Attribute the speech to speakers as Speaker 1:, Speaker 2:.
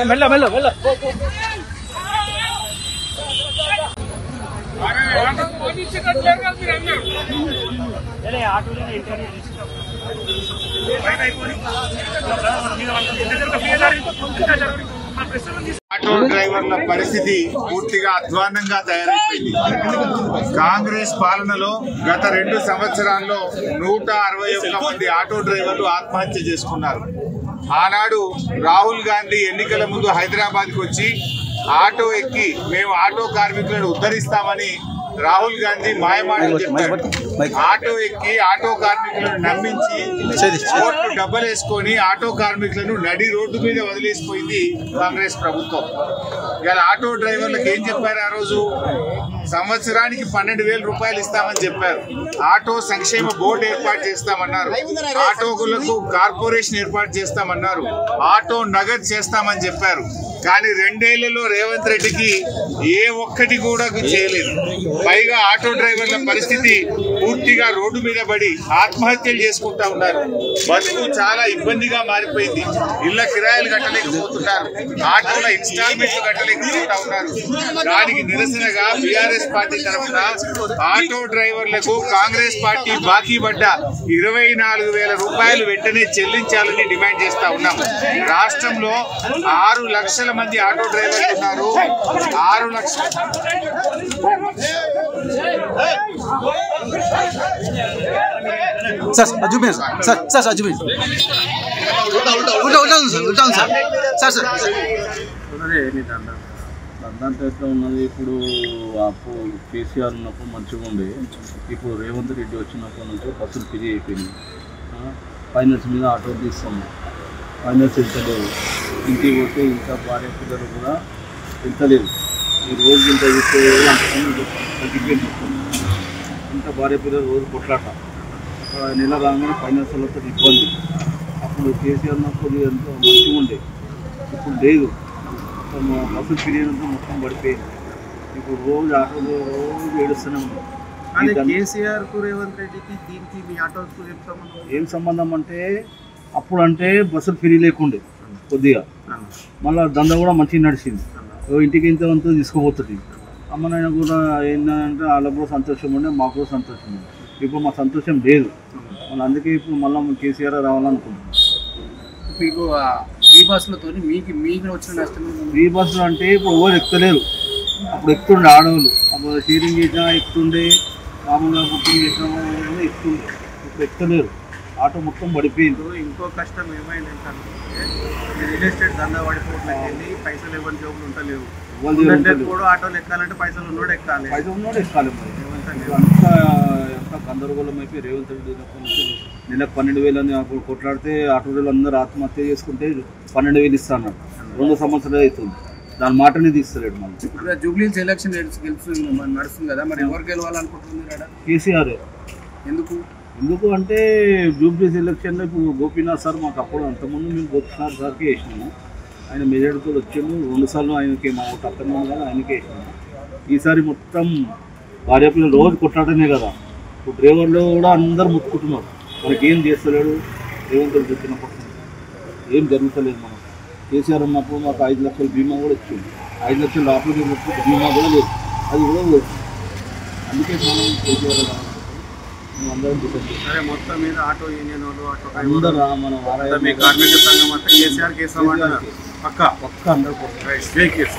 Speaker 1: మెల్ల మెల్ల మెల్ల
Speaker 2: ఆటో డ్రైవర్ల పరిస్థితి పూర్తిగా అధ్వాన్నంగా తయారైపోయింది. కాంగ్రెస్ పాలనలో గత 2 సంవత్సరాల్లో 161 మంది ఆటో డ్రైవర్లు ఆత్మహత్య చేసుకున్నారు. ఆనాడు రాహుల్ గాంధీ ఎన్నికల ముందు హైదరాబాద్కి వచ్చి ఆటో ఎక్కి మేము ఆటో కార్మికులను ఉద్ధరిస్తామని రాహుల్ గాంధీ మాయమాటలు చెప్పారు. ఆటో ఎక్కి ఆటో కార్మికులను నమ్మించి కోట్లు డబ్బలేసుకొని ఆటో కార్మికులను నడి రోడ్డు మీద వదిలేసిపోయింది కాంగ్రెస్ ప్రభుత్వం. ఇలా ఆటో డ్రైవర్లకు ఏం చెప్పారు? ఆ రోజు సంవత్సరానికి 12,000 రూపాయలు ఇస్తామని చెప్పారు. ఆటో సంక్షేమ బోర్డు ఏర్పాటు చేస్తామన్నారు. ఆటోలకు కార్పొరేషన్ ఏర్పాటు చేస్తామన్నారు. ఆటో నగదు చేస్తామని చెప్పారు. కానీ 2 ఏళ్లలో రేవంత్ రెడ్డికి ఏ ఒక్కటి కూడా చేయలేదు. పైగా ఆటో డ్రైవర్ల పరిస్థితి పూర్తిగా రోడ్డు మీద పడి ఆత్మహత్యలు చేసుకుంటా ఉన్నారు. బతుకు చాలా ఇబ్బందిగా మారిపోయింది. ఇళ్ల కిరాయిలు కట్టలేకపోతున్నారు. ఆటోల ఇన్స్టాల్మెంట్లు కట్టలేకపోతా ఉన్నారు. దానికి నిరసనగా బీఆర్ఎస్ పార్టీ తరఫున ఆటో డ్రైవర్లకు కాంగ్రెస్ పార్టీ బాకీ పడ్డ 24,000 రూపాయలు వెంటనే చెల్లించాలని డిమాండ్ చేస్తా ఉన్నాం. రాష్ట్రంలో 6 లక్షల మంది ఆటో డ్రైవర్లు ఉన్నారు. 6 లక్షల
Speaker 3: దండంతా ఎట్లా ఉన్నది. ఇప్పుడు అప్పుడు కేసీఆర్ ఉన్నప్పుడు మంచిగా ఉండే. ఇప్పుడు రేవంత్ రెడ్డి వచ్చినప్పటి నుంచి బస్సులు ఫ్రీ అయిపోయినాయి. ఫైనాన్స్ మీద ఆటో తీస్తాము. ఫైనాన్స్ వెళ్తలేవు. ఇంటికి పోతే ఇంకా భార్య పిల్లలు కూడా వెళ్తలేదు. ఈ రోజు ఇంత చూస్తే తగ్గిపోయింది. ఇంత భార్య పిల్లలు రోజు కొట్లాట. నెల రాగానే ఫైనాన్స్ వాళ్ళతో ఇబ్బంది. అప్పుడు కేసీఆర్ ఉన్నప్పుడు ఎంతో మంచిగా ఉండే. ఇప్పుడు లేదు. బస్సులు ఫ్రీ అయినంత మొత్తం పడిపోయింది. ఇప్పుడు రోజు ఆటోలు రోజు ఏడుస్తూనే ఉంది.
Speaker 1: కేసీఆర్కు రేవంత్ రెడ్డికి దీనికి మీ ఆటోకు
Speaker 3: ఏం సంబంధం అంటే అప్పుడు అంటే బస్సులు ఫ్రీ లేకుండే కొద్దిగా. మళ్ళీ దంద కూడా మంచిగా నడిచింది. ఇంటికి ఇంతవంతా తీసుకుపోతుంది. అమ్మనైనా కూడా ఏంటంటే వాళ్ళకు కూడా సంతోషం ఉండే, మాకు కూడా సంతోషం ఉండే. ఇప్పుడు మా సంతోషం లేదు. మళ్ళీ అందుకే ఇప్పుడు మళ్ళీ కేసీఆర్ రావాలనుకుంటున్నాం.
Speaker 1: మీకు ఫ్రీ బస్సులతో మీకు వచ్చిన నష్టం?
Speaker 3: ఫ్రీ బస్సులు అంటే ఇప్పుడు ఎవరు ఎక్కుతలేరు. అప్పుడు ఎక్కుతుండే ఆడవాళ్ళు. అప్పుడు షేరింగ్ చేసినా ఎక్కుతుండే, మామూలుగా బుకింగ్ చేసినా ఎక్కుతుండే. ఇప్పుడు ఎక్కుతలేరు. ఆటో మొత్తం పడిపోయింది.
Speaker 1: ఇంకో కష్టం ఏమైందంటే రియల్ ఎస్టేట్ దందా పడిపోవట్లకి వెళ్ళి పైసలు ఎవరి జోబులు ఉంటలేవు. కూడా ఆటోలు ఎక్కాలంటే పైసలు ఉన్నోడు ఎక్కాలి.
Speaker 3: అంతా ఎంత గందరగోళం అయిపోయి రేవంత్ రెడ్డి నెలకు 12,000 అని అప్పుడు కొట్లాడితే ఆటోలు అందరూ ఆత్మహత్య చేసుకుంటే 12,000 ఇస్తాను. 2 సంవత్సరాలు అవుతుంది. దాని మాటనే తీస్తలేడు. మళ్ళీ
Speaker 1: జూబ్లీహిల్స్ ఎలక్షన్ నడుస్తుంది కదా, మరి ఎవరు గెలవాలనుకుంటున్నారు?
Speaker 3: కేసీఆర్.
Speaker 1: ఎందుకు
Speaker 3: అంటే జూబ్లీహిల్స్ ఎలక్షన్లో ఇప్పుడు గోపీనాథ్ సార్ మాకు అప్పుడు అంతకుముందు మేము గోపీనాథ్ సార్కి వేసినాము. ఆయన మెజారిటీతో వచ్చాము. 2 సార్లు ఆయనకి మా ఓటు అక్కడ కానీ ఆయనకే వేసినాము. ఈసారి మొత్తం భార్య పిల్లలు రోజు కొట్లాడనే కదా. ఇప్పుడు డ్రైవర్లు కూడా అందరూ ముట్టుకుంటున్నారు. మనకి ఏం చేస్తలేడు. రేవంత్ రెడ్డి వచ్చినప్పుడు ఏం జరుగుతలేదు. మనం కేసీఆర్ ఉన్నప్పుడు మాకు 5 లక్షల బీమా కూడా వచ్చింది. 5 లక్షల ఆపరేషన్ బీమా కూడా లేదు. అది కూడా లేదు. అందుకే మనం కేసీఆర్ అందరం
Speaker 1: సరే మొత్తం మీద ఆటో యూనియన్ వాళ్ళు
Speaker 3: అందరూ మన
Speaker 1: కార్మిక సంఘం అంతా కేసీఆర్ కేసు పక్క
Speaker 3: 100%.